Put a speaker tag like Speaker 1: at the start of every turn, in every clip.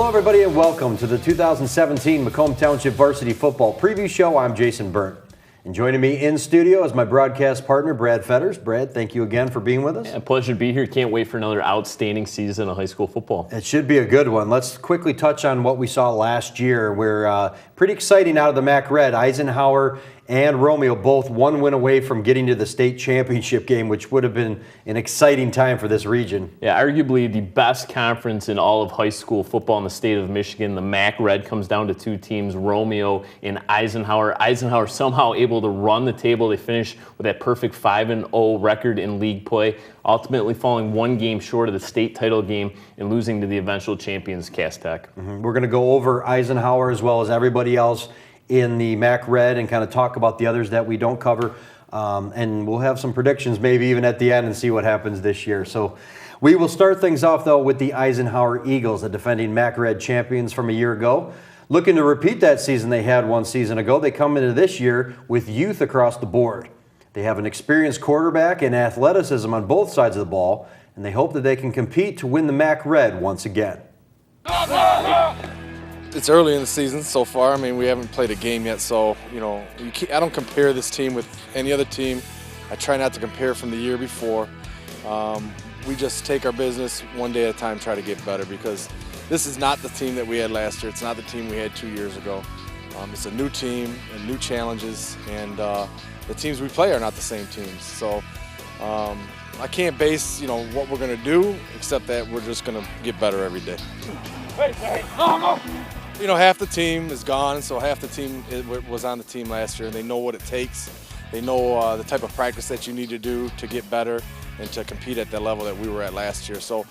Speaker 1: Hello, everybody, and welcome to the 2017 Macomb Township Varsity Football Preview Show. I'm Jason Byrne. And joining me in studio is my broadcast partner, Brad Fetters. Brad, thank you again for being with us.
Speaker 2: Yeah, pleasure to be here. Can't wait for another outstanding season of high school football.
Speaker 1: It should be a good one. Let's quickly touch on what we saw last year. We're pretty exciting out of the MAC Red. Eisenhower and Romeo both one win away from getting to the state championship game, which would have been an exciting time for this region.
Speaker 2: Yeah, arguably the best conference in all of high school football in the state of Michigan. The MAC Red comes down to two teams, Romeo and Eisenhower. Eisenhower somehow able to run the table. They finished with that perfect 5-0 record in league play, ultimately falling one game short of the state title game and losing to the eventual champions, Cass Tech.
Speaker 1: We're going to go over Eisenhower as well as everybody else in the MAC Red and kind of talk about the others that we don't cover. And we'll have some predictions maybe even at the end and see what happens this year. So we will start things off, though, with the Eisenhower Eagles, the defending MAC Red champions from a year ago. Looking to repeat that season they had one season ago, they come into this year with youth across the board. They have an experienced quarterback and athleticism on both sides of the ball, and they hope that they can compete to win the MAC Red once again.
Speaker 3: It's early in the season so far. I mean, we haven't played a game yet, so, I don't compare this team with any other team. I try not to compare from the year before. We just take our business one day at a time, try to get better, because this is not the team that we had last year. It's not the team we had 2 years ago. It's a new team and new challenges, and the teams we play are not the same teams. So I can't base, what we're going to do, except that we're just going to get better every day. Half the team is gone, so half the team was on the team last year, and they know what it takes. They know the type of practice that you need to do to get better and to compete at the level that we were at last year. So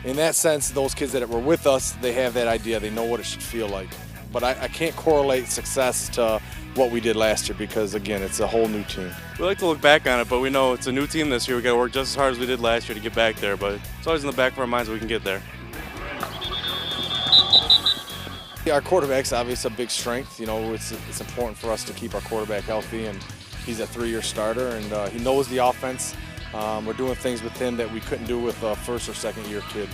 Speaker 3: in that sense, those kids that were with us, they have that idea. They know what it should feel like. But I can't correlate success to what we did last year because, again, it's a whole new team.
Speaker 4: We like to look back on it, but we know it's a new team this year. We got to work just as hard as we did last year to get back there, but it's always in the back of our minds that we can get there.
Speaker 3: Our quarterback's obviously a big strength. It's important for us to keep our quarterback healthy, and he's a 3-year starter, and he knows the offense. We're doing things with him that we couldn't do with a first or second-year kid,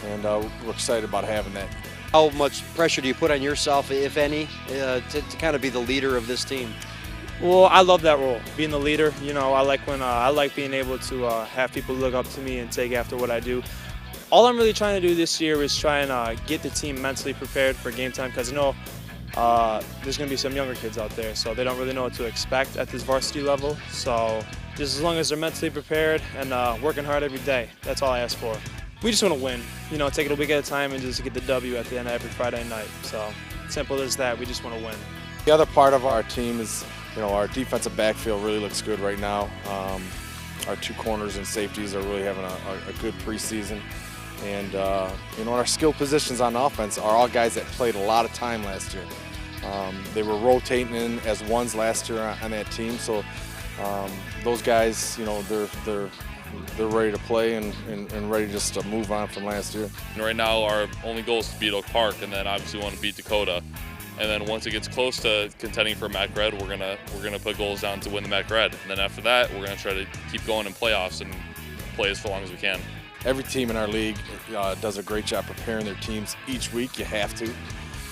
Speaker 3: and we're excited about having that.
Speaker 5: How much pressure do you put on yourself, if any, to kind of be the leader of this team?
Speaker 6: Well, I love that role, being the leader. I like being able to have people look up to me and take after what I do. All I'm really trying to do this year is try and get the team mentally prepared for game time, because I know there's going to be some younger kids out there, so they don't really know what to expect at this varsity level. So just as long as they're mentally prepared and working hard every day, that's all I ask for. We just want to win, take it a week at a time and just get the W at the end of every Friday night. So simple as that, we just want to win.
Speaker 3: The other part of our team is, our defensive backfield really looks good right now. Our two corners and safeties are really having a good preseason. And, our skill positions on offense are all guys that played a lot of time last year. They were rotating in as ones last year on that team. So those guys, they're ready to play and ready just to move on from last year.
Speaker 7: And right now our only goal is to beat Oak Park, and then obviously we want to beat Dakota. And then once it gets close to contending for MAC Red, we're gonna put goals down to win the MAC Red. And then after that, we're gonna try to keep going in playoffs and play as long as we can.
Speaker 3: Every team in our league does a great job preparing their teams each week. You have to.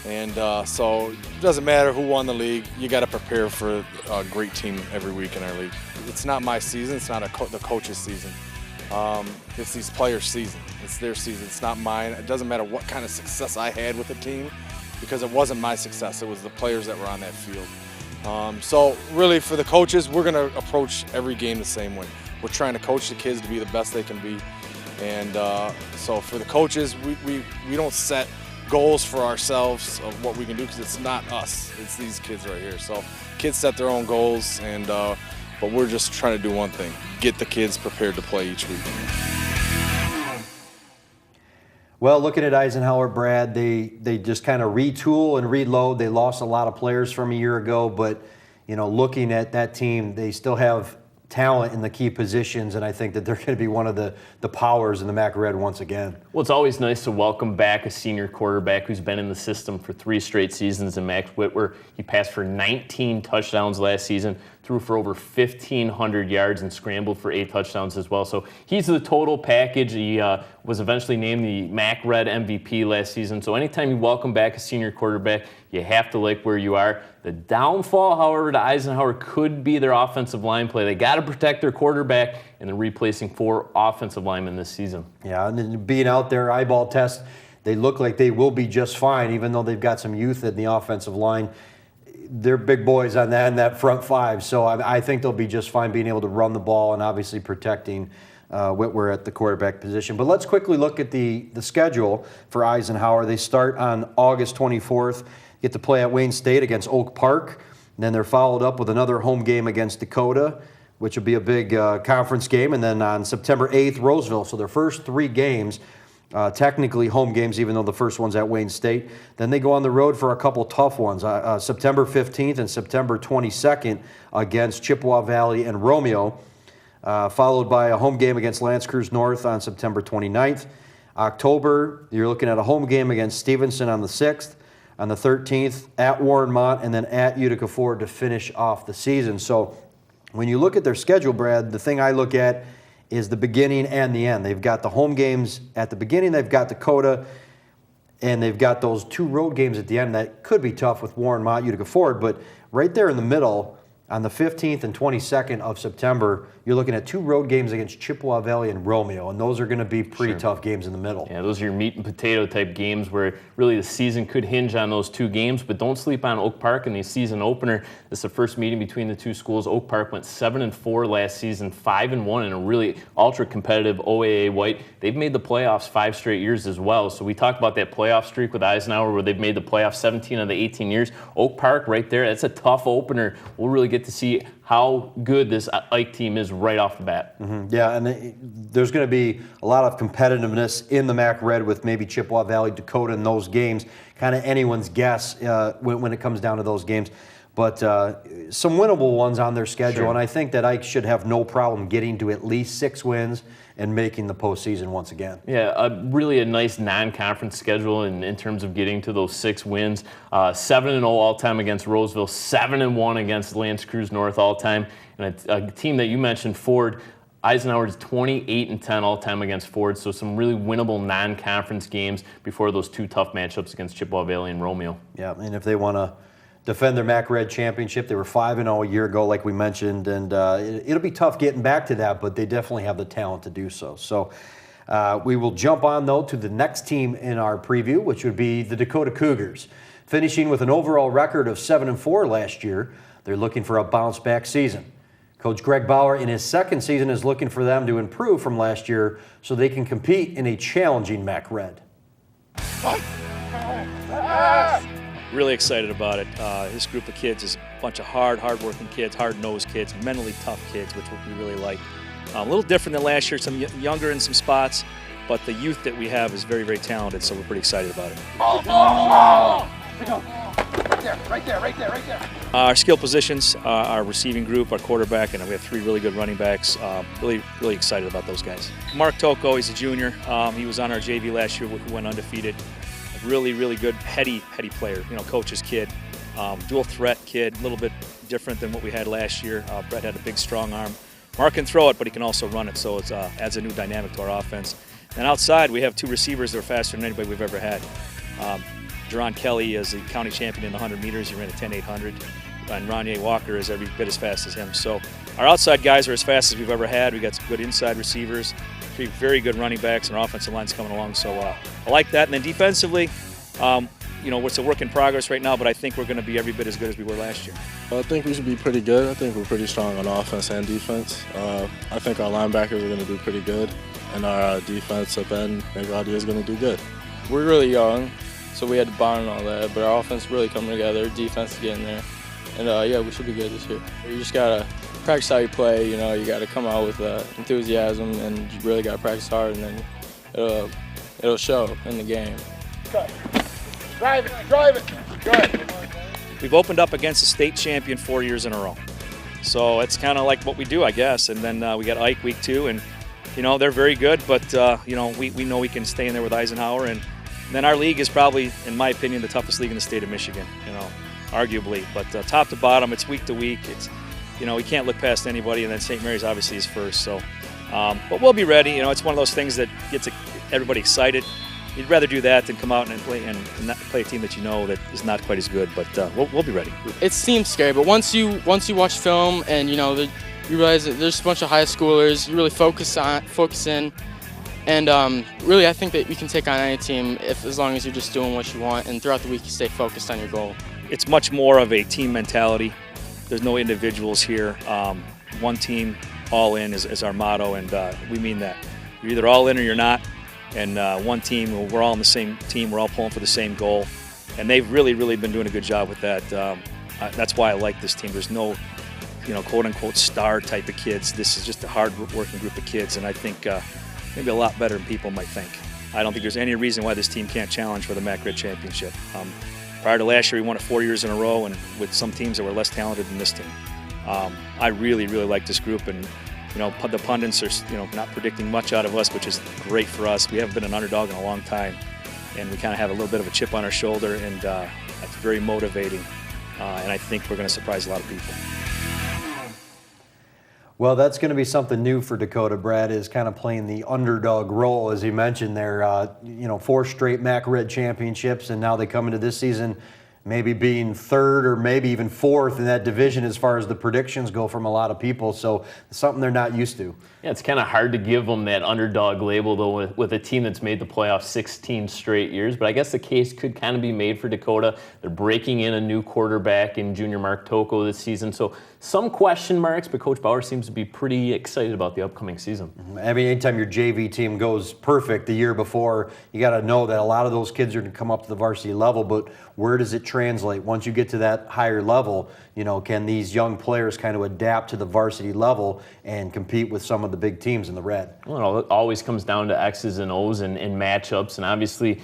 Speaker 3: And so it doesn't matter who won the league. You got to prepare for a great team every week in our league. It's not my season. It's not the coach's season. It's these players' season. It's their season. It's not mine. It doesn't matter what kind of success I had with the team, because it wasn't my success. It was the players that were on that field. So really for the coaches, we're going to approach every game the same way. We're trying to coach the kids to be the best they can be. And so for the coaches, we don't set goals for ourselves of what we can do, because it's not us. It's these kids right here. So kids set their own goals, and but we're just trying to do one thing: get the kids prepared to play each week.
Speaker 1: Well, looking at Eisenhower, Brad, they just kind of retool and reload. They lost a lot of players from a year ago, but looking at that team, they still have talent in the key positions, and I think that they're going to be one of the powers in the MAC Red once again.
Speaker 2: Well, it's always nice to welcome back a senior quarterback who's been in the system for 3 straight seasons in Max Whitwer. He passed for 19 touchdowns last season, threw for over 1,500 yards and scrambled for 8 touchdowns as well. So he's the total package. He was eventually named the MAC Red MVP last season. So anytime you welcome back a senior quarterback, you have to like where you are. The downfall, however, to Eisenhower could be their offensive line play. They got to protect their quarterback, and they're replacing 4 offensive linemen this season.
Speaker 1: Yeah, and then being out there, eyeball test, they look like they will be just fine, even though they've got some youth in the offensive line. They're big boys on that front 5, so I think they'll be just fine being able to run the ball and obviously protecting Whitwer at the quarterback position. But let's quickly look at the schedule for Eisenhower. They start on August 24th, get to play at Wayne State against Oak Park. And then they're followed up with another home game against Dakota, which will be a big conference game. And then on September 8th, Roseville. So their first 3 games, technically home games, even though the first one's at Wayne State. Then they go on the road for a couple tough ones. September 15th and September 22nd against Chippewa Valley and Romeo, followed by a home game against Creuse North on September 29th. October, you're looking at a home game against Stevenson on the 6th. On the 13th, at Warren Mott, and then at Utica Ford to finish off the season. So when you look at their schedule, Brad, the thing I look at is the beginning and the end. They've got the home games at the beginning, they've got Dakota, and they've got those 2 road games at the end that could be tough with Warren Mott, Utica Ford, but right there in the middle, on the 15th and 22nd of September, you're looking at 2 road games against Chippewa Valley and Romeo, and those are going to be pretty tough games in the middle.
Speaker 2: Yeah, those are your meat and potato type games where really the season could hinge on those 2 games, but don't sleep on Oak Park in the season opener. This is the first meeting between the 2 schools. Oak Park went 7-4 last season, 5-1 in a really ultra-competitive OAA White. They've made the playoffs 5 straight years as well, so we talked about that playoff streak with Eisenhower where they've made the playoffs 17 of the 18 years. Oak Park right there, that's a tough opener. We'll really get to see how good this Ike team is right off the bat.
Speaker 1: Mm-hmm. Yeah, and there's going to be a lot of competitiveness in the MAC Red with maybe Chippewa Valley, Dakota in those games. Kind of anyone's guess when it comes down to those games. But some winnable ones on their schedule, and I think that Ike should have no problem getting to at least 6 wins and making the postseason once again.
Speaker 2: Yeah, really a nice non-conference schedule in terms of getting to those 6 wins. 7-0 all-time against Roseville, 7-1 against Creuse North all-time. And a team that you mentioned, Ford, Eisenhower's 28-10 all-time against Ford, so some really winnable non-conference games before those 2 tough matchups against Chippewa Valley and Romeo.
Speaker 1: Yeah, and if they want to defend their MAC Red championship, they were 5-0 a year ago, like we mentioned, and it'll be tough getting back to that, but they definitely have the talent to do so. So we will jump on, though, to the next team in our preview, which would be the Dakota Cougars. Finishing with an overall record of 7-4 last year, they're looking for a bounce-back season. Coach Greg Bauer, in his 2nd season, is looking for them to improve from last year so they can compete in a challenging MAC Red.
Speaker 8: Really excited about it. This group of kids is a bunch of hard-working kids, hard-nosed kids, mentally tough kids, which we really like. A little different than last year, some younger in some spots, but the youth that we have is very, very talented, so we're pretty excited about it. Right there. Our skill positions, our receiving group, our quarterback, and we have 3 really good running backs. Really excited about those guys. Mark Toko, he's a junior. He was on our JV last year, who went undefeated. Really good, heady player, coach's kid. Dual threat kid, a little bit different than what we had last year. Brett had a big, strong arm. Mark can throw it, but he can also run it, so it adds a new dynamic to our offense. And outside, we have 2 receivers that are faster than anybody we've ever had. Jerron Kelly is the county champion in the 100 meters. He ran a 10.800. And Ronye Walker is every bit as fast as him. So our outside guys are as fast as we've ever had. We got some good inside receivers, 3 very good running backs, and our offensive line's coming along. So I like that. And then defensively, it's a work in progress right now, but I think we're going to be every bit as good as we were last year.
Speaker 9: I think we should be pretty good. I think we're pretty strong on offense and defense. I think our linebackers are going to do pretty good, and our defensive end, Negati, is going to do good.
Speaker 10: We're really young, so we had to bond and all that, but our offense is really coming together, defense is getting there. And we should be good this year. You just got to practice how you play, you got to come out with enthusiasm, and you really got to practice hard, and then it'll show in the game.
Speaker 8: Drive it. Good. We've opened up against a state champion 4 years in a row. So it's kind of like what we do, I guess. And then we got Ike week 2, and, they're very good, but, we know we can stay in there with Eisenhower. And then our league is probably, in my opinion, the toughest league in the state of Michigan, arguably. But top to bottom, it's week to week. You know, we can't look past anybody, and then St. Mary's obviously is first. So, but we'll be ready. You know, it's one of those things that gets everybody excited. You'd rather do that than come out and play a team that you know that is not quite as good. But we'll be ready.
Speaker 10: It seems scary, but once you watch film and you realize that there's a bunch of high schoolers, you really focus in, and really I think that you can take on any team as long as you're just doing what you want, and throughout the week you stay focused on your goal.
Speaker 8: It's much more of a team mentality. There's no individuals here. One team, all in is our motto, and we mean that. You're either all in or you're not. And one team, we're all on the same team. We're all pulling for the same goal, and they've really been doing a good job with that. That's why I like this team. There's no, quote unquote star type of kids. This is just a hard working group of kids, and I think maybe a lot better than people might think. I don't think there's any reason why this team can't challenge for the MAC Red Championship. Prior to last year, we won it 4 years in a row, and with some teams that were less talented than this team. I really like this group, and the pundits are not predicting much out of us, which is great for us. We haven't been an underdog in a long time, and we kind of have a little bit of a chip on our shoulder, and that's very motivating. And I think we're going to surprise a lot of people.
Speaker 1: Well, that's going to be something new for Dakota. Brad is kind of playing the underdog role, as he mentioned there. 4 straight MAC Red championships, and now they come into this season maybe being third or maybe even fourth in that division as far as the predictions go from a lot of people. So it's something they're not used to.
Speaker 2: Yeah, it's kind of hard to give them that underdog label, though, with a team that's made the playoffs 16 straight years. But I guess the case could kind of be made for Dakota. They're breaking in a new quarterback in junior Mark Toko this season. So some question marks, but Coach Bauer seems to be pretty excited about the upcoming season.
Speaker 1: I mean, anytime your JV team goes perfect the year before, you got to know that a lot of those kids are going to come up to the varsity level, but where does it translate? Once you get to that higher level, can these young players kind of adapt to the varsity level and compete with some of the big teams in the red?
Speaker 2: Well, it always comes down to X's and O's and matchups, and obviously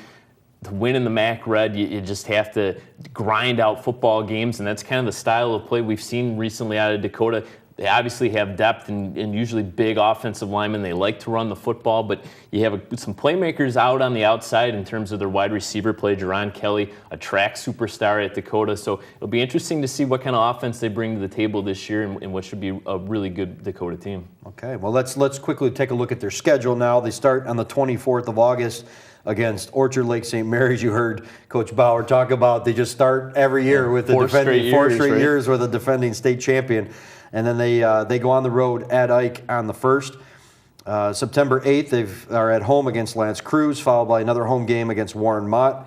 Speaker 2: to win in the MAC Red, you just have to grind out football games, and that's kind of the style of play we've seen recently out of Dakota. They obviously have depth and usually big offensive linemen. They like to run the football, but you have some playmakers out on the outside in terms of their wide receiver play. Jerron Kelly, a track superstar at Dakota. So it'll be interesting to see what kind of offense they bring to the table this year and what should be a really good Dakota team.
Speaker 1: Okay, well, let's quickly take a look at their schedule now. They start on the 24th of August against Orchard Lake St. Mary's. You heard Coach Bauer talk about they just start every year with the four straight years with a defending state champion. And then they go on the road at Ike on the 1st. September 8th, they are at home against L'Anse Creuse, followed by another home game against Warren Mott.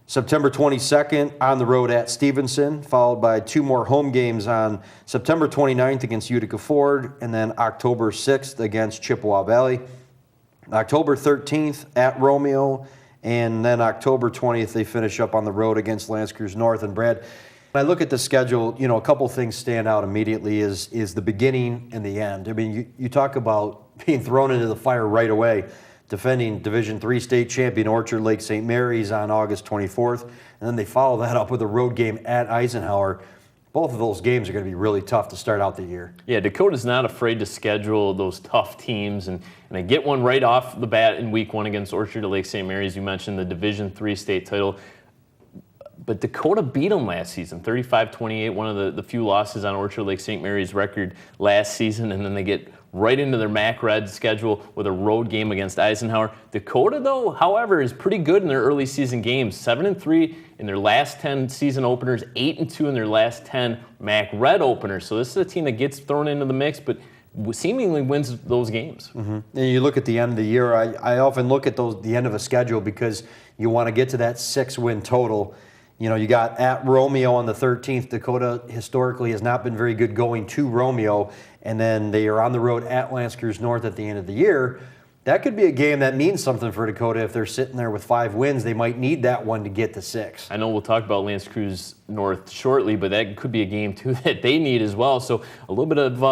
Speaker 1: September 22nd, on the road at Stevenson, followed by 2 more home games on September 29th against Utica Ford, and then October 6th against Chippewa Valley. October 13th at Romeo, and then October 20th, they finish up on the road against Creuse North. And Brad, when I look at the schedule, a couple things stand out immediately is the beginning and the end. I mean, you talk about being thrown into the fire right away, defending Division III state champion Orchard Lake St. Mary's on August 24th, and then they follow that up with a road game at Eisenhower. Both of those games are going to be really tough to start out the year.
Speaker 2: Yeah, Dakota's not afraid to schedule those tough teams, and they get one right off the bat in week 1 against Orchard Lake St. Mary's. You mentioned the Division III state title. But Dakota beat them last season, 35-28, one of the few losses on Orchard Lake St. Mary's record last season, and then they get right into their MAC Red schedule with a road game against Eisenhower. Dakota, though, however, is pretty good in their early season games, 7-3 in their last 10 season openers, 8-2 in their last 10 MAC Red openers. So this is a team that gets thrown into the mix, but seemingly wins those games.
Speaker 1: Mm-hmm. And you look at the end of the year, I often look at the end of a schedule because you want to get to that 6-win total. You got at Romeo on the 13th. Dakota historically has not been very good going to Romeo, and then they are on the road at Creuse North at the end of the year. That could be a game that means something for Dakota. If they're sitting there with 5 wins, they might need that one to get to 6.
Speaker 2: I know we'll talk about Creuse North shortly, but that could be a game, too, that they need as well. So a little bit of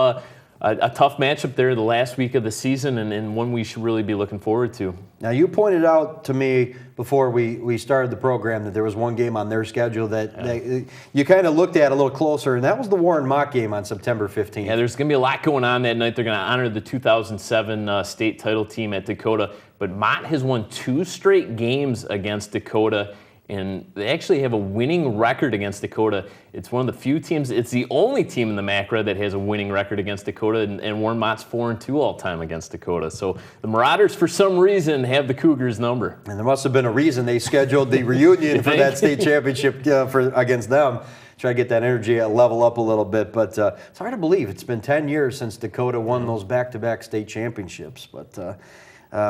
Speaker 2: a tough matchup there the last week of the season, and one we should really be looking forward to.
Speaker 1: Now, you pointed out to me before we started the program that there was one game on their schedule that you kind of looked at a little closer, and that was the Warren Mott game on September 15th.
Speaker 2: Yeah, there's going to be a lot going on that night. They're going to honor the 2007 state title team at Dakota, but Mott has won 2 straight games against Dakota, and they actually have a winning record against Dakota. It's one of the few teams, it's the only team in the MAC Red that has a winning record against Dakota, and Warren Mott's 4-2 all-time against Dakota. So the Marauders, for some reason, have the Cougars' number.
Speaker 1: And there must have been a reason they scheduled the reunion for that state championship against them. Try to get that energy level up a little bit, but it's hard to believe. It's been 10 years since Dakota won those back-to-back state championships, but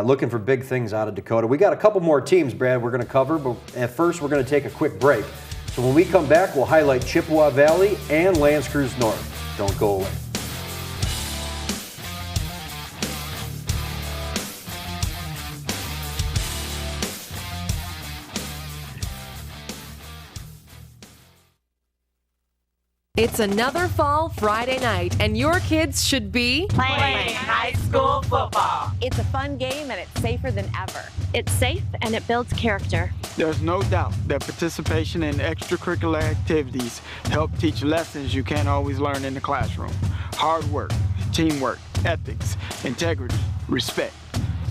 Speaker 1: looking for big things out of Dakota. We got a couple more teams, Brad, we're going to cover, but at first we're going to take a quick break. So when we come back, we'll highlight Chippewa Valley and Creuse North. Don't go away.
Speaker 11: It's another fall Friday night, and your kids should be
Speaker 12: playing high school football.
Speaker 13: It's a fun game, and it's safer than ever.
Speaker 14: It's safe, and it builds character.
Speaker 15: There's no doubt that participation in extracurricular activities help teach lessons you can't always learn in the classroom. Hard work, teamwork, ethics, integrity, respect.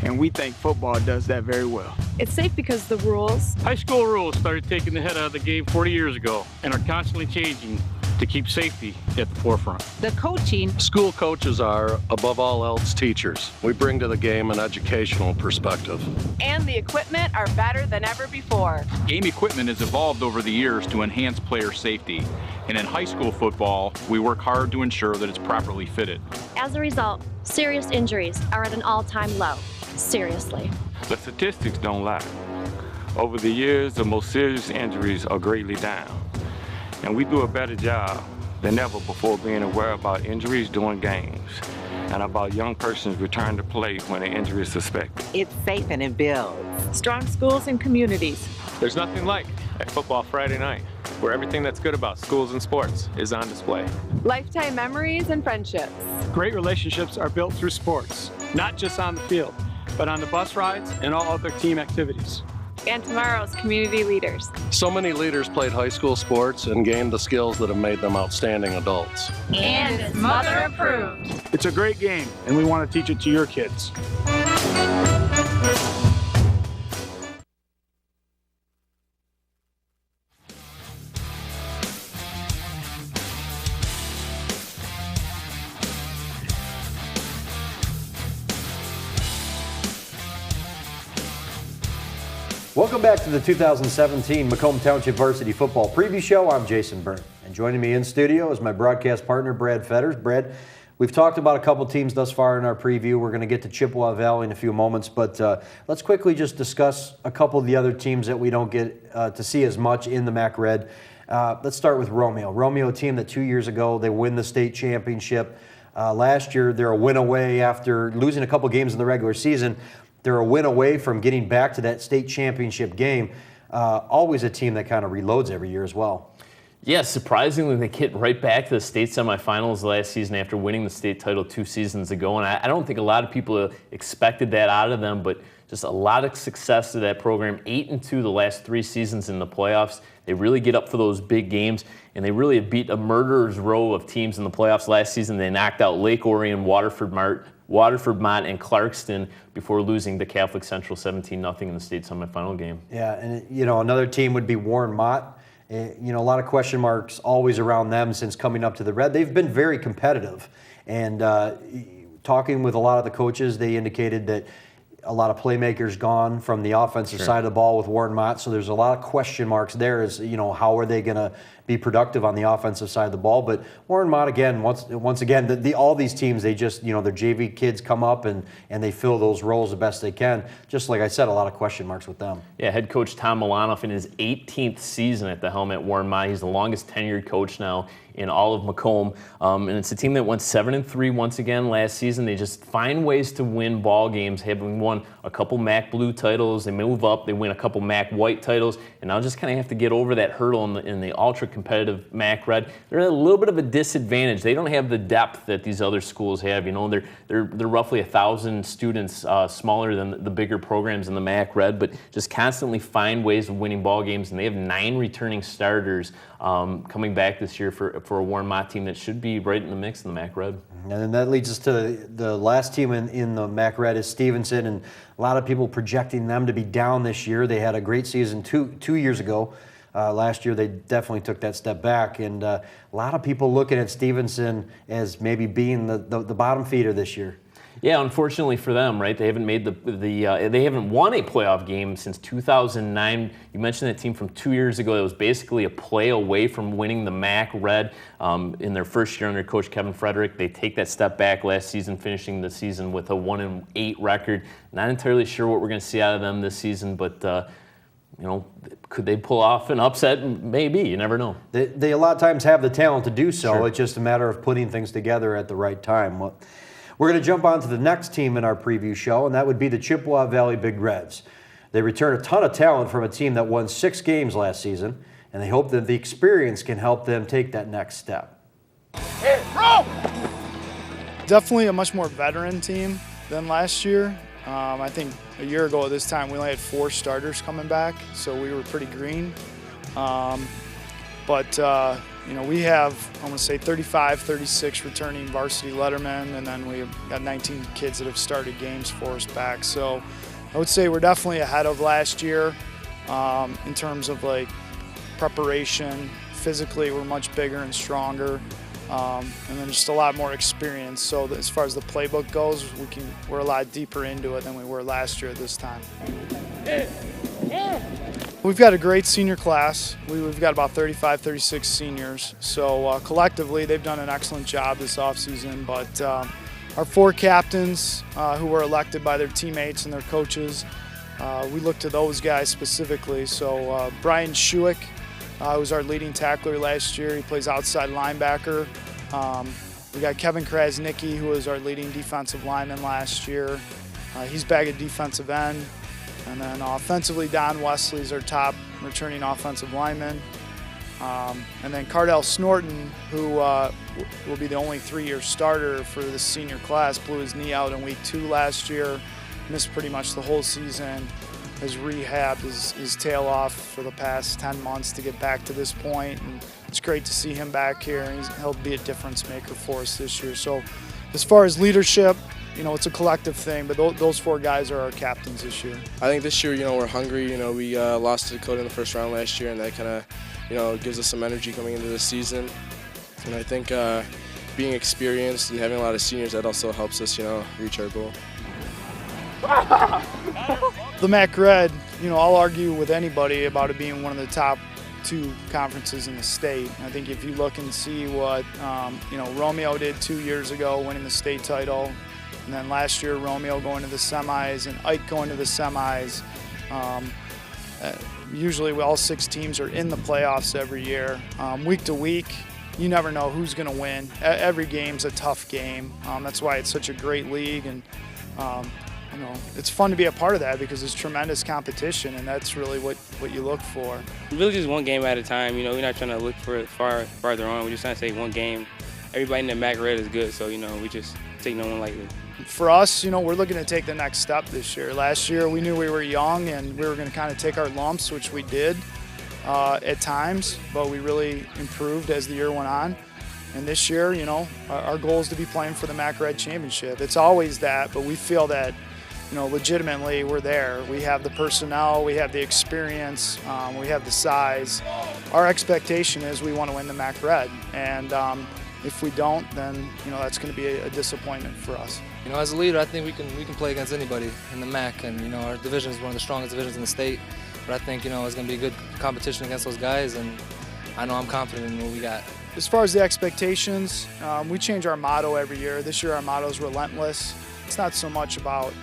Speaker 15: And we think football does that very well.
Speaker 14: It's safe because the rules.
Speaker 16: High school rules started taking the head out of the game 40 years ago and are constantly changing to keep safety at the forefront.
Speaker 14: The coaching.
Speaker 17: School coaches are, above all else, teachers. We bring to the game an educational perspective.
Speaker 12: And the equipment are better than ever before.
Speaker 18: Game equipment has evolved over the years to enhance player safety. And in high school football, we work hard to ensure that it's properly fitted.
Speaker 14: As a result, serious injuries are at an all-time low. Seriously.
Speaker 19: The statistics don't lie. Over the years, the most serious injuries are greatly down. And we do a better job than ever before being aware about injuries during games and about young persons return to play when an injury is suspected.
Speaker 12: It's safe and it builds.
Speaker 14: Strong schools and communities.
Speaker 20: There's nothing like a football Friday night, where everything that's good about schools and sports is on display.
Speaker 12: Lifetime memories and friendships.
Speaker 21: Great relationships are built through sports, not just on the field, but on the bus rides and all other team activities.
Speaker 12: And tomorrow's community leaders.
Speaker 17: So many leaders played high school sports and gained the skills that have made them outstanding adults.
Speaker 12: And it's mother approved.
Speaker 21: It's a great game, and we want to teach it to your kids.
Speaker 1: Welcome back to the 2017 Macomb Township Varsity Football Preview Show. I'm Jason Byrne, and joining me in studio is my broadcast partner, Brad Fetters. Brad, we've talked about a couple teams thus far in our preview. We're going to get to Chippewa Valley in a few moments, but let's quickly just discuss a couple of the other teams that we don't get to see as much in the MAC Red. Let's start with Romeo. Romeo, a team that 2 years ago, they win the state championship. Last year, they're a win away after losing a couple games in the regular season. They're a win away from getting back to that state championship game. Always a team that kind of reloads every year as well.
Speaker 2: Yeah, surprisingly, they get right back to the state semifinals last season after winning the state title 2 seasons ago. And I don't think a lot of people expected that out of them, but just a lot of success to that program. 8-2 the last 3 seasons in the playoffs. They really get up for those big games, and they really have beat a murderer's row of teams in the playoffs last season. They knocked out Lake Orion, Waterford, Mott, and Clarkston before losing to Catholic Central 17-0 in the state semifinal game.
Speaker 1: Yeah, and another team would be Warren Mott. A lot of question marks always around them since coming up to the Red. They've been very competitive, and talking with a lot of the coaches, they indicated that a lot of playmakers gone from the offensive side of the ball with Warren Mott, so there's a lot of question marks there as, how are they going to be productive on the offensive side of the ball. But Warren Mott, again, once again, all these teams, they just, their JV kids come up and they fill those roles the best they can. Just like I said, a lot of question marks with them.
Speaker 2: Yeah, head coach Tom Milanoff in his 18th season at the helm at Warren Mott. He's the longest tenured coach now in all of Macomb. And it's a team that went 7-3 once again last season. They just find ways to win ball games, having won a couple MAC Blue titles. They move up, they win a couple MAC White titles, and now just kind of have to get over that hurdle in the ultra competitive MAC Red. They're at a little bit of a disadvantage. They don't have the depth that these other schools have. They're roughly 1,000 students smaller than the bigger programs in the MAC Red, but just constantly find ways of winning ball games. And they have 9 returning starters coming back this year for a Warren Mott team that should be right in the mix in the MAC Red.
Speaker 1: And then that leads us to the last team in the MAC Red is Stevenson, and a lot of people projecting them to be down this year. They had a great season two years ago. Last year, they definitely took that step back, and a lot of people looking at Stevenson as maybe being the bottom feeder this year.
Speaker 2: Yeah, unfortunately for them, right? They haven't made they haven't won a playoff game since 2009. You mentioned that team from 2 years ago that was basically a play away from winning the MAC Red in their first year under Coach Kevin Frederick. They take that step back last season, finishing the season with a 1-8 record. Not entirely sure what we're going to see out of them this season, but could they pull off an upset? Maybe. You never know.
Speaker 1: They a lot of times have the talent to do so.
Speaker 2: Sure.
Speaker 1: It's just a matter of putting things together at the right time. We're going to jump on to the next team in our preview show, and that would be the Chippewa Valley Big Reds. They return a ton of talent from a team that won 6 games last season, and they hope that the experience can help them take that next step.
Speaker 4: Definitely a much more veteran team than last year. I think a year ago at this time we only had 4 starters coming back, so we were pretty green. We have, I want to say, 35, 36 returning varsity lettermen, and then we've got 19 kids that have started games for us back. So I would say we're definitely ahead of last year in terms of preparation. Physically, we're much bigger and stronger, and then just a lot more experience. So as far as the playbook goes, we're a lot deeper into it than we were last year at this time. We've got a great senior class. We've got about 35, 36 seniors. So collectively, they've done an excellent job this offseason. But our 4 captains who were elected by their teammates and their coaches, we look to those guys specifically. So Brian Schuick, who was our leading tackler last year. He plays outside linebacker. We got Kevin Krasnicki, who was our leading defensive lineman last year. He's back at defensive end. And then offensively, Don Wesley is our top returning offensive lineman. And then Cardell Snorton, who will be the only 3-year starter for this senior class, blew his knee out in week 2 last year, missed pretty much the whole season, has rehabbed his tail off for the past 10 months to get back to this point. And it's great to see him back here, and he'll be a difference maker for us this year. So as far as leadership, it's a collective thing, but those 4 guys are our captains this year.
Speaker 22: I think this year, we're hungry. We lost to Dakota in the first round last year, and that kind of, gives us some energy coming into this season. And I think being experienced and having a lot of seniors, that also helps us, reach our goal.
Speaker 4: The MAC Red, I'll argue with anybody about it being one of the top 2 conferences in the state. I think if you look and see what, Romeo did 2 years ago, winning the state title, and then last year, Romeo going to the semis and Ike going to the semis. Usually, all 6 teams are in the playoffs every year. Week to week, you never know who's going to win. Every game's a tough game. That's why it's such a great league, and it's fun to be a part of that because it's tremendous competition, and that's really what you look for.
Speaker 23: Really, just one game at a time. We're not trying to look for it farther on. We're just trying to say one game. Everybody in the MAC Red is good, so we just take no one lightly.
Speaker 4: For us, we're looking to take the next step this year. Last year, we knew we were young and we were going to kind of take our lumps, which we did at times, but we really improved as the year went on. And this year, our goal is to be playing for the MAC Red Championship. It's always that, but we feel that, legitimately we're there. We have the personnel, we have the experience, we have the size. Our expectation is we want to win the MAC Red. And if we don't, then that's going to be a disappointment for us.
Speaker 24: As a leader, I think we can play against anybody in the MAC, and our division is one of the strongest divisions in the state. But I think it's going to be a good competition against those guys, and I know I'm confident in what we got.
Speaker 4: As far as the expectations, we change our motto every year. This year our motto is relentless. It's not so much about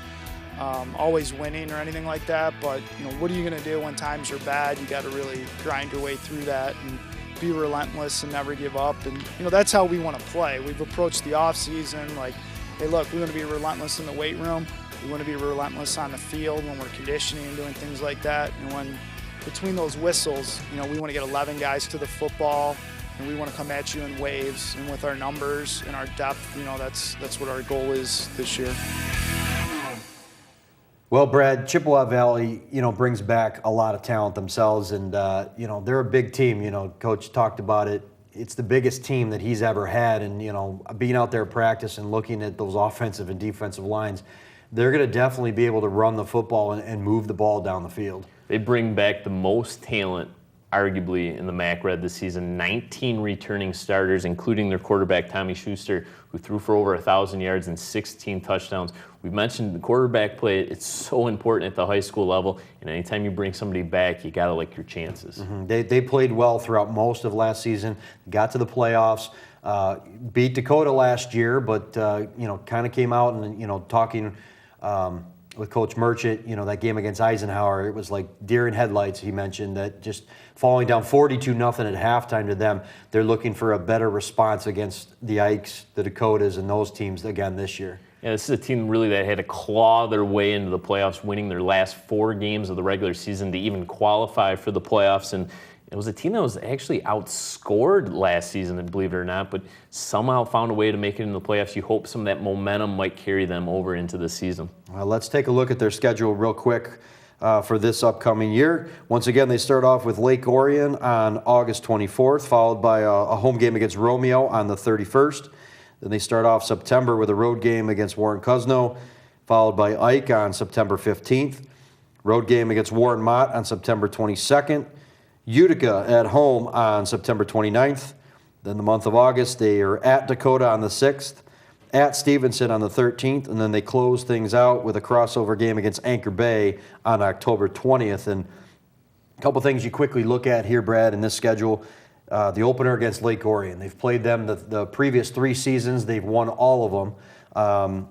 Speaker 4: always winning or anything like that, but what are you going to do when times are bad? You got to really grind your way through that and be relentless and never give up. And that's how we want to play. We've approached the off season like, hey, look, we want to be relentless in the weight room. We want to be relentless on the field when we're conditioning and doing things like that. And when between those whistles, we want to get 11 guys to the football, and we want to come at you in waves. And with our numbers and our depth, that's what our goal is this year.
Speaker 1: Well, Brad, Chippewa Valley, brings back a lot of talent themselves, and they're a big team. Coach talked about it. It's the biggest team that he's ever had, and being out there practice and looking at those offensive and defensive lines, they're going to definitely be able to run the football and move the ball down the field.
Speaker 2: They bring back the most talent, arguably, in the MAC Red this season. 19 returning starters, including their quarterback, Tommy Schuster, who threw for over 1,000 yards and 16 touchdowns. We've mentioned the quarterback play. It's so important at the high school level, and anytime you bring somebody back, you got to like your chances.
Speaker 1: Mm-hmm. They played well throughout most of last season, got to the playoffs, beat Dakota last year, but kind of came out and talking with Coach Merchant, that game against Eisenhower, it was like deer in headlights. He mentioned that just falling down 42-0 at halftime to them, they're looking for a better response against the Ikes, the Dakotas, and those teams again this year.
Speaker 2: Yeah, this is a team really that had to claw their way into the playoffs, winning their last 4 games of the regular season to even qualify for the playoffs. And it was a team that was actually outscored last season, believe it or not, but somehow found a way to make it in the playoffs. You hope some of that momentum might carry them over into the season.
Speaker 1: Let's take a look at their schedule real quick for this upcoming year. Once again, they start off with Lake Orion on August 24th, followed by a home game against Romeo on the 31st. Then they start off September with a road game against Warren Cousino, followed by Ike on September 15th. Road game against Warren Mott on September 22nd. Utica at home on September 29th. Then the month of August, they are at Dakota on the 6th, at Stevenson on the 13th, and then they close things out with a crossover game against Anchor Bay on October 20th. And a couple things you quickly look at here, Brad, in this schedule. The opener against Lake Orion. They've played them the previous 3 seasons. They've won all of them.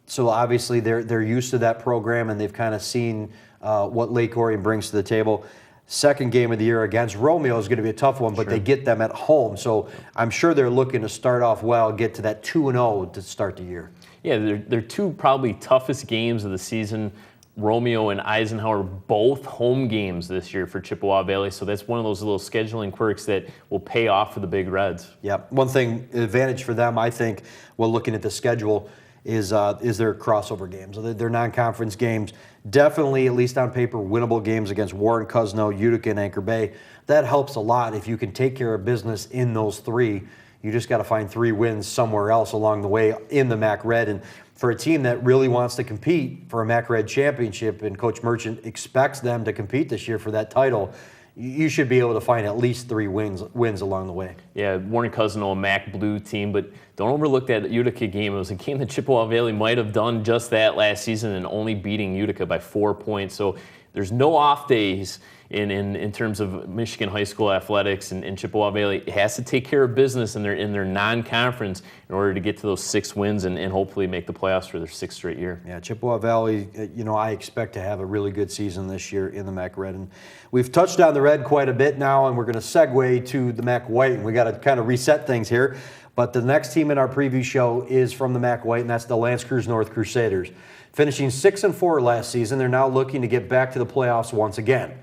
Speaker 1: So obviously they're used to that program, and they've kind of seen what Lake Orion brings to the table. Second game of the year against Romeo is going to be a tough one, but they get them at home. So I'm sure they're looking to start off well, get to that 2-0 to start the year.
Speaker 2: Yeah, they're 2 probably toughest games of the season. Romeo and Eisenhower, both home games this year for Chippewa Valley. So that's one of those little scheduling quirks that will pay off for the Big Reds.
Speaker 1: Yeah, one thing, advantage for them, I think, while looking at the schedule, is their crossover games. So their non-conference games, definitely, at least on paper, winnable games against Warren, Cousino, Utica, and Anchor Bay. That helps a lot if you can take care of business in those 3. You just got to find 3 wins somewhere else along the way in the MAC Red. And for a team that really wants to compete for a MAC Red championship, and Coach Merchant expects them to compete this year for that title, you should be able to find at least 3 wins along the way.
Speaker 2: Yeah, Warren Cousino, a MAC Blue team, but don't overlook that Utica game. It was a game that Chippewa Valley might have done just that last season and only beating Utica by 4 points. So there's no off days in terms of Michigan high school athletics, and Chippewa Valley has to take care of business in their non-conference in order to get to those 6 wins and hopefully make the playoffs for their 6th straight year.
Speaker 1: Yeah, Chippewa Valley, I expect to have a really good season this year in the MAC Red. And we've touched on the Red quite a bit now, and we're going to segue to the MAC White, and we got to kind of reset things here. But the next team in our preview show is from the MAC White, and that's the Creuse North Crusaders. Finishing 6-4 last season, they're now looking to get back to the playoffs once again.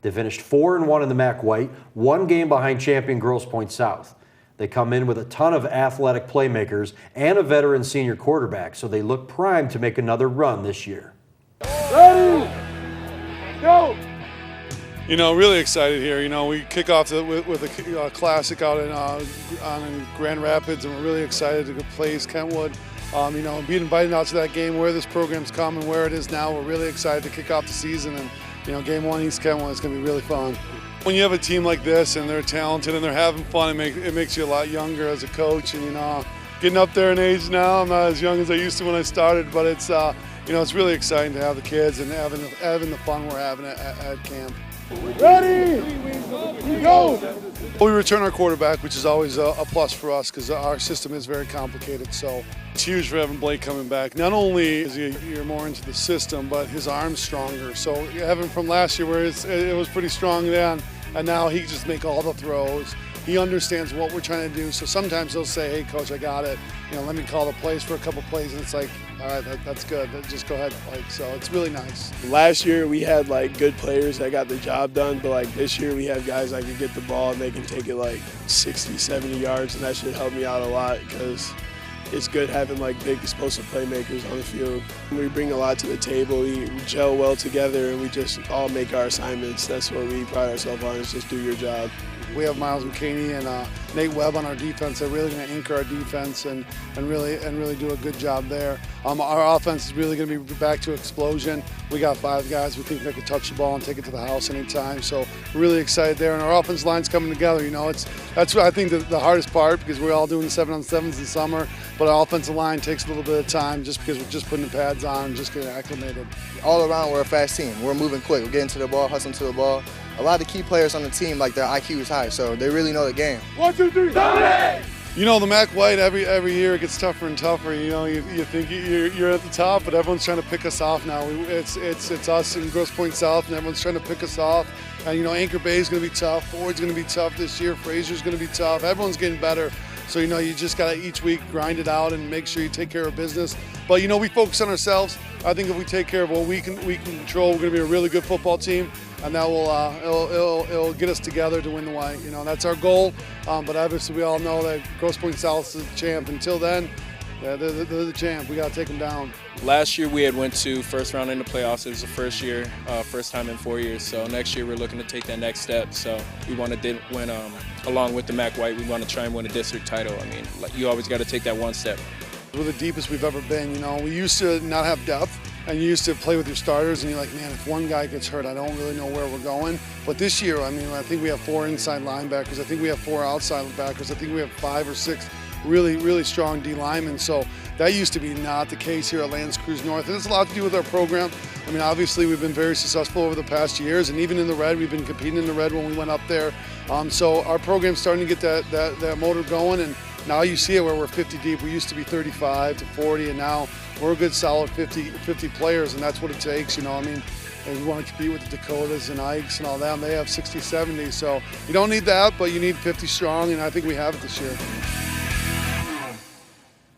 Speaker 1: They finished 4-1 in the MAC White, 1 game behind champion Grosse Pointe South. They come in with a ton of athletic playmakers and a veteran senior quarterback, so they look primed to make another run this year.
Speaker 3: Ready? Go! Really excited here. We kick off with a classic out in Grand Rapids, and we're really excited to play East Kentwood. Being invited out to that game, where this program's come and where it is now, we're really excited to kick off the season. And game 1 East Kentwood is going to be really fun. When you have a team like this and they're talented and they're having fun, it makes you a lot younger as a coach. And getting up there in age now, I'm not as young as I used to when I started, but it's it's really exciting to have the kids and having the fun we're having at camp. Ready? Go! We return our quarterback, which is always a plus for us because our system is very complicated. So it's huge for having Blake coming back. Not only is he a year more into the system, but his arm's stronger. So having from last year where it was pretty strong then, and now he can just make all the throws. He understands what we're trying to do. So sometimes he'll say, hey, coach, I got it. Let me call the plays for a couple plays. And it's like, all right, that's good. Just go ahead and play. So it's really nice.
Speaker 22: Last year we had good players that got the job done, but this year we have guys that can get the ball and they can take it 60, 70 yards, and that should help me out a lot because it's good having big explosive playmakers on the field. We bring a lot to the table. We gel well together and we just all make our assignments. That's what we pride ourselves on, is just do your job.
Speaker 3: We have Miles McCaney and Nate Webb on our defense. They're really going to anchor our defense and really do a good job there. Our offense is really going to be back to explosion. We got 5 guys we think they could touch the ball and take it to the house anytime. So we're really excited there, and our offense line's coming together. You know, that's what I think the hardest part, because we're all doing 7-on-7s in summer, but our offensive line takes a little bit of time just because we're just putting the pads on and just getting acclimated.
Speaker 5: All around, we're a fast team. We're moving quick. We're getting to the ball, hustling to the ball. A lot of the key players on the team, like, their IQ is high, so they really know the game.
Speaker 3: 1, 2, 3, dominate! You know, the MAC White, every year it gets tougher and tougher. You know, you think you're at the top, but everyone's trying to pick us off now. It's us in Grosse Pointe South, and everyone's trying to pick us off. And, you know, Anchor Bay is going to be tough. Ford's going to be tough this year. Fraser's going to be tough. Everyone's getting better. So, you know, you just got to each week grind it out and make sure you take care of business. But, you know, we focus on ourselves. I think if we take care of what we can control, we're going to be a really good football team. And that will it'll get us together to win the White. You know, that's our goal. But obviously, we all know that Grosse Pointe South is the champ. Until then, they're the champ. We got to take them down.
Speaker 22: Last year we had went to first round in the playoffs. It was the first time in 4 years. So next year we're looking to take that next step. So we want to win along with the MAC White. We want to try and win a district title. I mean, you always got to take that one step.
Speaker 3: We're the deepest we've ever been. You know, we used to not have depth. And you used to play with your starters, and you're like, man, if one guy gets hurt, I don't really know where we're going. But this year, I mean, I think we have 4 inside linebackers. I think we have 4 outside linebackers. I think we have 5 or 6 really, really strong D linemen. So that used to be not the case here at Creuse North. And it's a lot to do with our program. I mean, obviously, we've been very successful over the past years, and even in the red, we've been competing in the red when we went up there. So our program's starting to get that motor going, and now you see it where we're 50 deep. We used to be 35 to 40, and now we're a good solid 50 players, and that's what it takes. You know, I mean, and we want to compete with the Dakotas and Ikes and all that. And they have 60, 70, so you don't need that, but you need 50 strong, and I think we have it this year.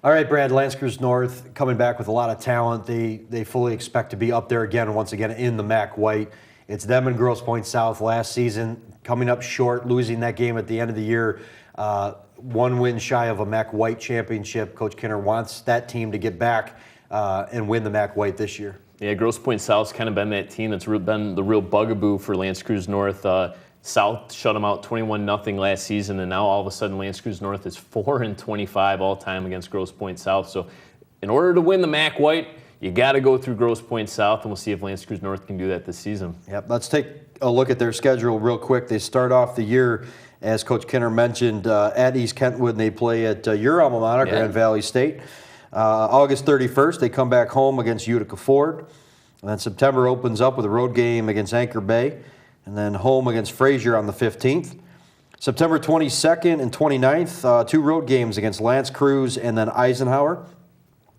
Speaker 1: All right, Brad, Creuse North coming back with a lot of talent. They fully expect to be up there again, once again, in the MAC White. It's them and Grosse Pointe South last season, coming up short, losing that game at the end of the year. 1 win shy of a MAC White championship. Coach Kinner wants that team to get back and win the MAC White this year.
Speaker 2: Yeah, Grosse Pointe South's kind of been that team that's been the real bugaboo for Creuse North. South shut them out 21-0 last season, and now all of a sudden Creuse North is 4-25 all time against Grosse Pointe South. So in order to win the MAC White, you got to go through Grosse Pointe South, and we'll see if Creuse North can do that this season.
Speaker 1: Yep, let's take a look at their schedule real quick. They start off the year, as Coach Kinner mentioned, at East Kentwood, and they play at your alma mater, Grand Valley State. August 31st, they come back home against Utica Ford. And then September opens up with a road game against Anchor Bay, and then home against Fraser on the 15th. September 22nd and 29th, 2 road games against L'Anse Creuse and then Eisenhower.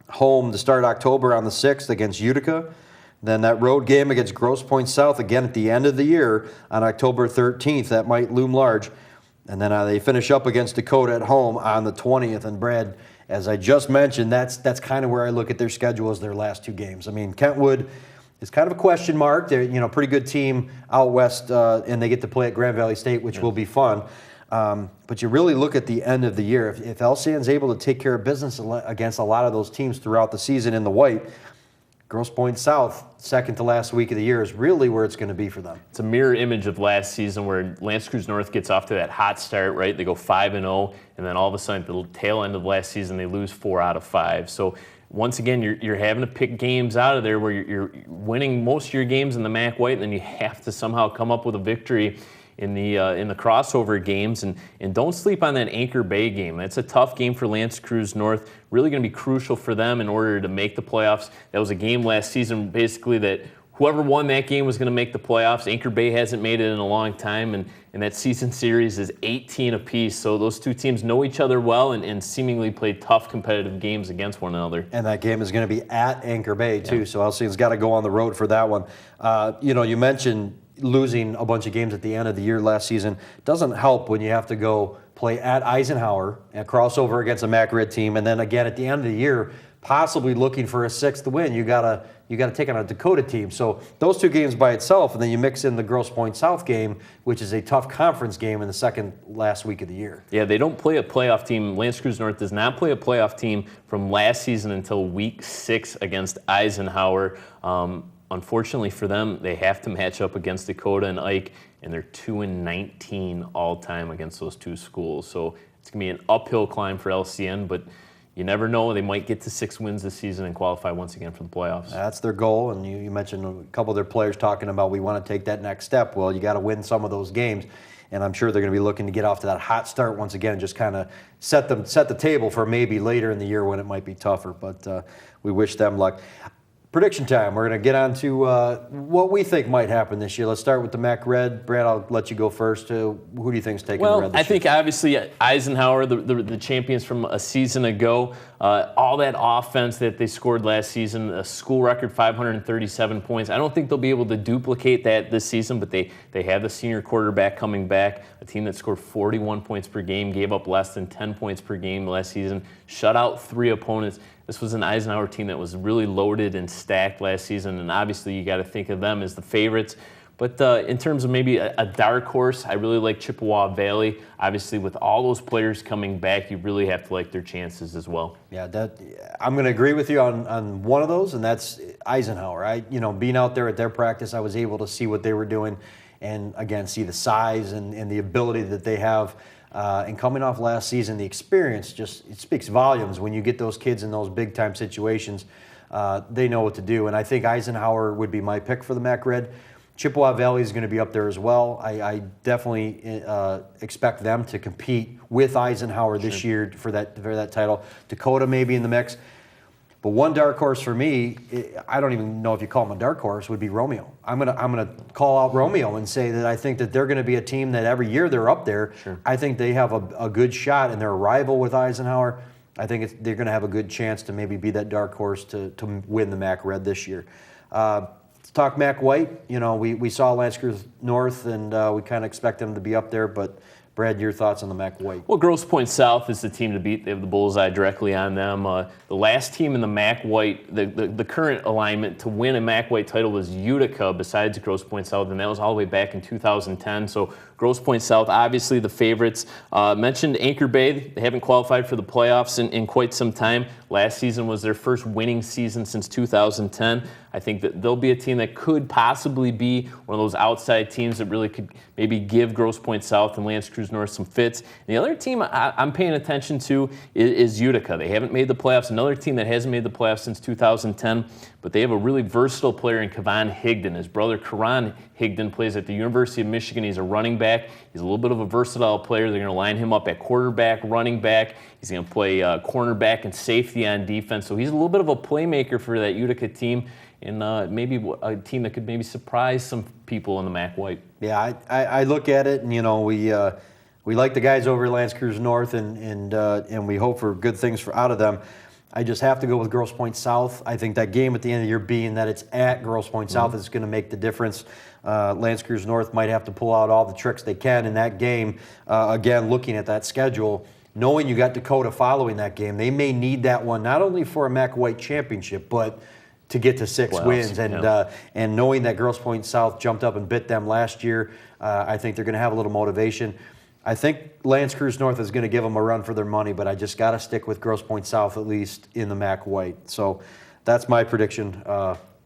Speaker 1: Home to start October on the 6th against Utica. Then that road game against Grosse Pointe South again at the end of the year on October 13th. That might loom large. And then they finish up against Dakota at home on the 20th. And Brad, as I just mentioned, that's kind of where I look at their schedule as their last 2 games. I mean, Kentwood is kind of a question mark. They're pretty good team out west, and they get to play at Grand Valley State, which will be fun. But you really look at the end of the year. If LCN's able to take care of business against a lot of those teams throughout the season in the white, Grosse Pointe South, second to last week of the year, is really where it's going to be for them.
Speaker 2: It's a mirror image of last season where Creuse North gets off to that hot start, right? They go 5-0, and then all of a sudden, at the tail end of last season, they lose 4 out of 5. So once again, you're having to pick games out of there where you're winning most of your games in the MAC White, and then you have to somehow come up with a victory in the crossover games, and don't sleep on that Anchor Bay game. That's a tough game for Creuse North. Really going to be crucial for them in order to make the playoffs. That was a game last season, basically, that whoever won that game was going to make the playoffs. Anchor Bay hasn't made it in a long time, and that season series is 18 apiece. So those 2 teams know each other well and seemingly play tough competitive games against one another.
Speaker 1: And that game is going to be at Anchor Bay too. So LCN's got to go on the road for that one. You mentioned losing a bunch of games at the end of the year last season. Doesn't help when you have to go play at Eisenhower and crossover against a MAC Red team, and then again at the end of the year, possibly looking for a 6th win. You gotta take on a Dakota team. So those 2 games by itself, and then you mix in the Grosse Pointe South game, which is a tough conference game in the second last week of the year.
Speaker 2: Yeah, they don't play a playoff team. Creuse North does not play a playoff team from last season until week 6 against Eisenhower. Unfortunately for them, they have to match up against Dakota and Ike and they're 2-19 all-time against those two schools. So it's going to be an uphill climb for LCN, but you never know. They might get to 6 wins this season and qualify once again for the playoffs.
Speaker 1: That's their goal, and you mentioned a couple of their players talking about we want to take that next step. Well, you got to win some of those games, and I'm sure they're going to be looking to get off to that hot start once again and just kind of set the table for maybe later in the year when it might be tougher. But we wish them luck. Prediction time. We're going to get on to what we think might happen this year. Let's start with the MAC Red. Brad, I'll let you go first. Who do you think is taking the Red this year?
Speaker 2: I think obviously Eisenhower, the champions from a season ago, all that offense that they scored last season, a school record 537 points. I don't think they'll be able to duplicate that this season, but they have the senior quarterback coming back, a team that scored 41 points per game, gave up less than 10 points per game last season, shut out 3 opponents. This was an Eisenhower team that was really loaded and stacked last season, and obviously you got to think of them as the favorites. But in terms of maybe a dark horse, I really like Chippewa Valley. Obviously, with all those players coming back, you really have to like their chances as well.
Speaker 1: Yeah, I'm going to agree with you on one of those, and that's Eisenhower. Being out there at their practice, I was able to see what they were doing, and again, see the size and the ability that they have. And coming off last season, the experience it speaks volumes when you get those kids in those big-time situations. They know what to do, and I think Eisenhower would be my pick for the MAC Red. Chippewa Valley is going to be up there as well. I definitely expect them to compete with Eisenhower this year for that title. Dakota may be in the mix. But one dark horse for me, I don't even know if you call them a dark horse, would be Romeo. I'm gonna call out Romeo and say that I think that they're going to be a team that every year they're up there.
Speaker 2: Sure.
Speaker 1: I think they have a good shot, and they're a rival with Eisenhower. I think they're going to have a good chance to maybe be that dark horse to win the MAC Red this year. Let's talk MAC White. We saw Creuse North, and we kind of expect them to be up there, but Brad, your thoughts on the MAC White?
Speaker 2: Well, Grosse Pointe South is the team to beat. They have the bullseye directly on them. The last team in the MAC White, the current alignment to win a MAC White title was Utica besides Grosse Pointe South, and that was all the way back in 2010. So Grosse Pointe South, obviously the favorites. Mentioned Anchor Bay. They haven't qualified for the playoffs in quite some time. Last season was their first winning season since 2010. I think that they'll be a team that could possibly be one of those outside teams that really could maybe give Grosse Pointe South and Creuse North some fits. And the other team I'm paying attention to is Utica. They haven't made the playoffs. Another team that hasn't made the playoffs since 2010, but they have a really versatile player in Kavan Higdon. His brother Karan Higdon plays at the University of Michigan. He's a running back. He's a little bit of a versatile player. They're going to line him up at quarterback, running back. He's going to play cornerback and safety on defense. So he's a little bit of a playmaker for that Utica team, and maybe a team that could maybe surprise some people in the MAC White.
Speaker 1: Yeah, I look at it, and we like the guys over at Creuse North, and we hope for good things out of them. I just have to go with Grosse Pointe South. I think that game at the end of the year, being that it's at Grosse Pointe South, is going to make the difference. Creuse North might have to pull out all the tricks they can in that game. Again, looking at that schedule, knowing you got Dakota following that game, they may need that one not only for a MAC White championship, but to get to 6 wins. And knowing that Grosse Pointe South jumped up and bit them last year, I think they're going to have a little motivation. I think Creuse North is going to give them a run for their money, but I just got to stick with Grosse Pointe South at least in the MAC White. So that's my prediction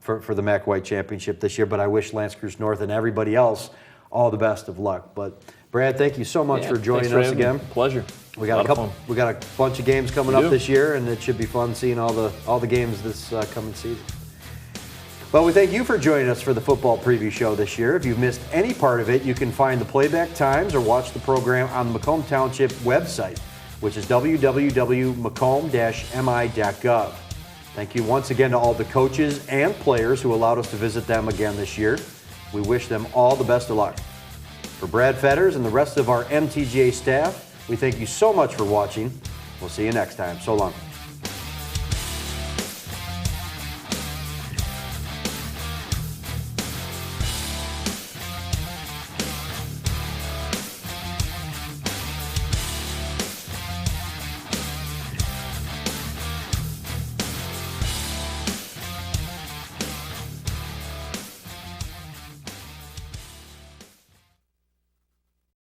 Speaker 1: for the MAC White championship this year. But I wish Creuse North and everybody else all the best of luck. But Brad, thank you so much for joining us again.
Speaker 2: Pleasure.
Speaker 1: We got a bunch of games coming up this year, and it should be fun seeing all the games this coming season. Well, we thank you for joining us for the football preview show this year. If you've missed any part of it, you can find the playback times or watch the program on the Macomb Township website, which is www.macomb-mi.gov. Thank you once again to all the coaches and players who allowed us to visit them again this year. We wish them all the best of luck. For Brad Fetters and the rest of our MTGA staff, we thank you so much for watching. We'll see you next time. So long.